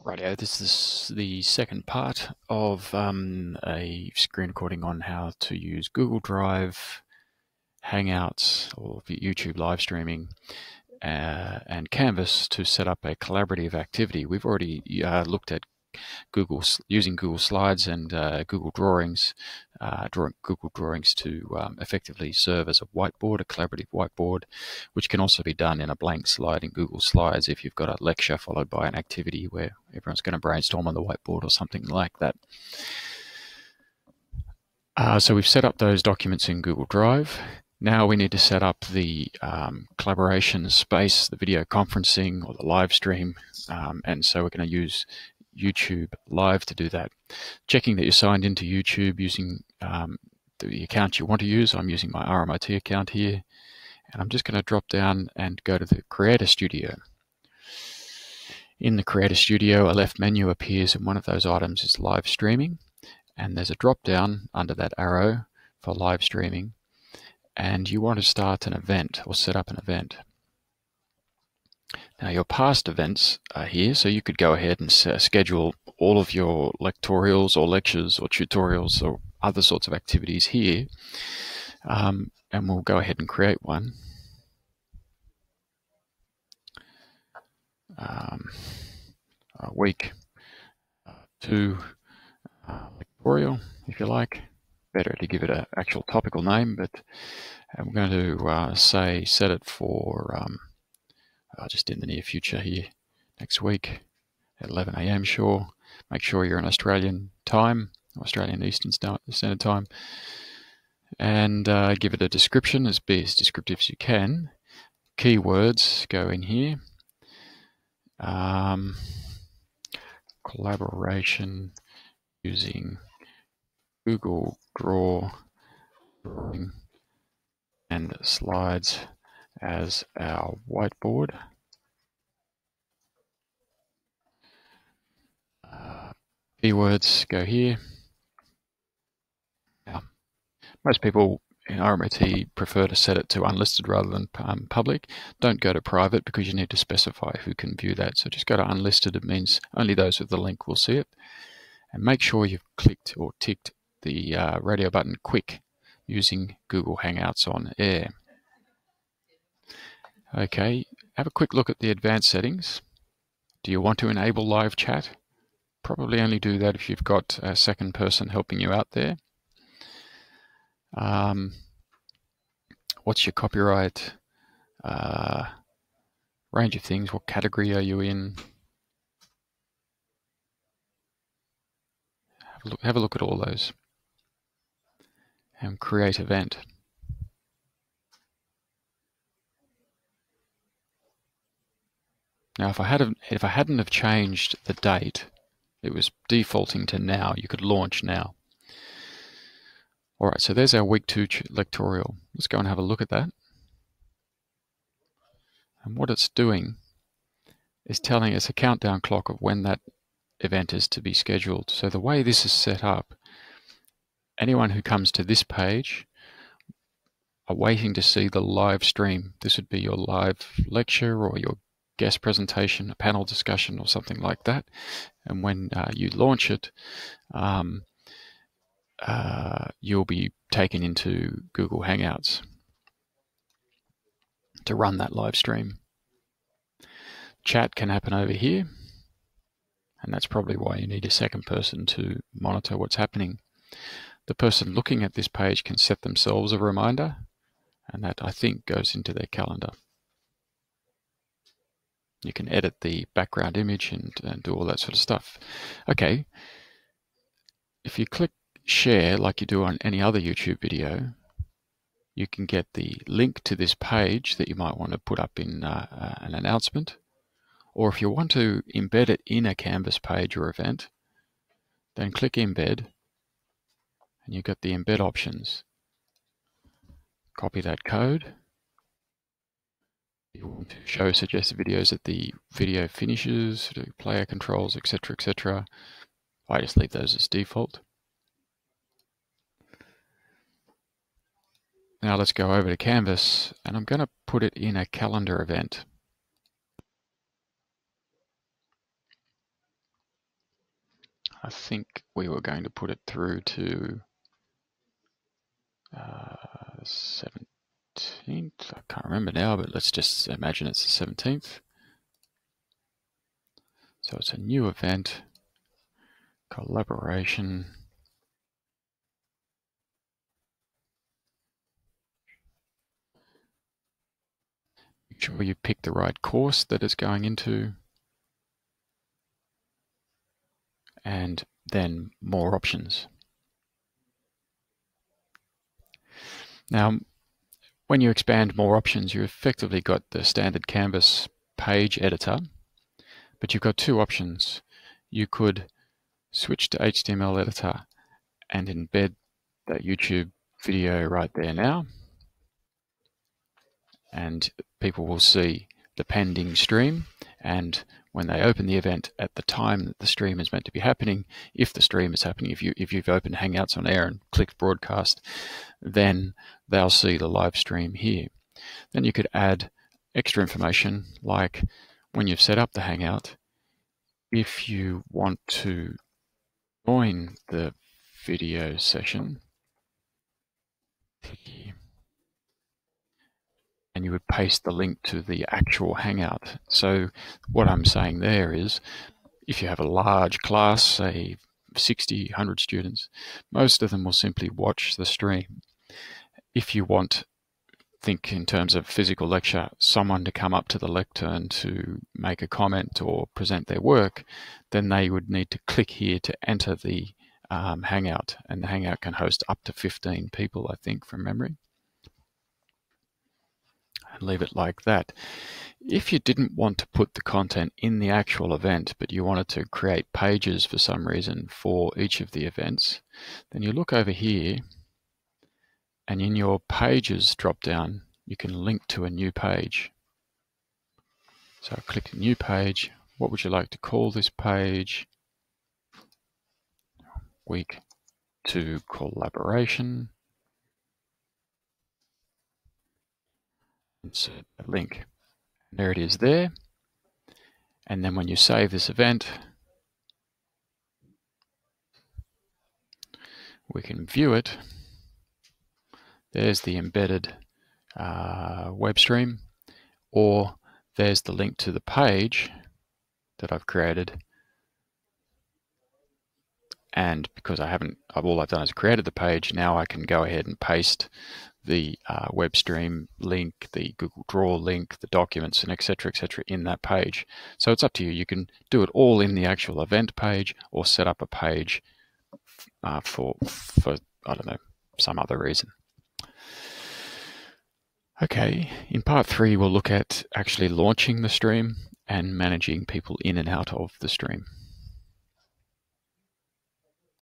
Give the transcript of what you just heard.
Rightio, this is the second part of a screen recording on how to use Google Drive, Hangouts, or YouTube live streaming, and Canvas to set up a collaborative activity. We've already looked at using Google Slides and Google Drawings, Google Drawings to effectively serve as a whiteboard, a collaborative whiteboard, which can also be done in a blank slide in Google Slides if you've got a lecture followed by an activity where everyone's going to brainstorm on the whiteboard or something like that. So we've set up those documents in Google Drive. Now we need to set up the collaboration space, the video conferencing or the live stream, and so we're going to use YouTube Live to do that. Checking that you're signed into YouTube using the account you want to use. I'm using my RMIT account here, and I'm just going to drop down and go to the Creator Studio. In the Creator Studio, a left menu appears, and one of those items is live streaming, and there's a drop down under that arrow for live streaming, and you want to start an event or set up an event. Now your past events are here, so you could go ahead and schedule all of your lectorials or lectures or tutorials or other sorts of activities here, and we'll go ahead and create one. Week 2 lectorial, if you like. Better to give it an actual topical name, but I'm going to set it for just in the near future here, next week at 11 AM, sure. Make sure you're in Australian time, Australian Eastern Standard Time, and give it a description, be as descriptive as you can. Keywords go in here. Collaboration using Google Drawing and Slides as our whiteboard. Keywords go here. Now, most people in RMIT prefer to set it to unlisted rather than public. Don't go to private because you need to specify who can view that. So just go to unlisted. It means only those with the link will see it. And make sure you've clicked or ticked the radio button quick using Google Hangouts on Air. Okay, have a quick look at the advanced settings. Do you want to enable live chat? Probably only do that if you've got a second person helping you out there. What's your copyright? Range of things. What category are you in? Have a look at all those. And create event. Now, if I hadn't have changed the date, it was defaulting to now. You could launch now. All right, so there's our week 2 lectorial. Let's go and have a look at that. And what it's doing is telling us a countdown clock of when that event is to be scheduled. So the way this is set up, anyone who comes to this page are waiting to see the live stream. This would be your live lecture or your guest presentation, a panel discussion or something like that. And when you launch it, you'll be taken into Google Hangouts to run that live stream. Chat can happen over here, and that's probably why you need a second person to monitor what's happening. The person looking at this page can set themselves a reminder, and that, I think, goes into their calendar. You can edit the background image and do all that sort of stuff. Okay, if you click share like you do on any other YouTube video, you can get the link to this page that you might want to put up in an announcement. Or if you want to embed it in a Canvas page or event, then click embed, and you've got the embed options. Copy that code. You want to show suggested videos at the video finishes, do player controls, etc., etc. I just leave those as default. Now let's go over to Canvas, and I'm going to put it in a calendar event. I think we were going to put it through to 17th. I can't remember now, but let's just imagine it's the 17th. So it's a new event, collaboration. Make sure you pick the right course that it's going into. And then more options. Now, when you expand more options, you've effectively got the standard Canvas page editor, but you've got two options. You could switch to HTML editor and embed that YouTube video right there now, and people will see the pending stream, and when they open the event at the time that the stream is meant to be happening, if the stream is happening, if you've opened Hangouts on air and clicked broadcast, then they'll see the live stream here. Then you could add extra information, like when you've set up the Hangout, if you want to join the video session, and you would paste the link to the actual Hangout. So what I'm saying there is, if you have a large class, say 60, 100 students, most of them will simply watch the stream. If you want, think in terms of physical lecture, someone to come up to the lectern to make a comment or present their work, then they would need to click here to enter the Hangout, and the Hangout can host up to 15 people, I think, from memory. And leave it like that. If you didn't want to put the content in the actual event, but you wanted to create pages for some reason for each of the events, then you look over here, and in your pages drop down, you can link to a new page. So I click new page. What would you like to call this page? Week 2 collaboration. Insert a link. There it is there. And then when you save this event, we can view it. There's the embedded web stream, or there's the link to the page that I've created. And because all I've done is created the page, now I can go ahead and paste the web stream link, the Google Draw link, the documents, and etc. in that page. So it's up to you. You can do it all in the actual event page, or set up a page for I don't know, some other reason. Okay, in part 3 we'll look at actually launching the stream and managing people in and out of the stream.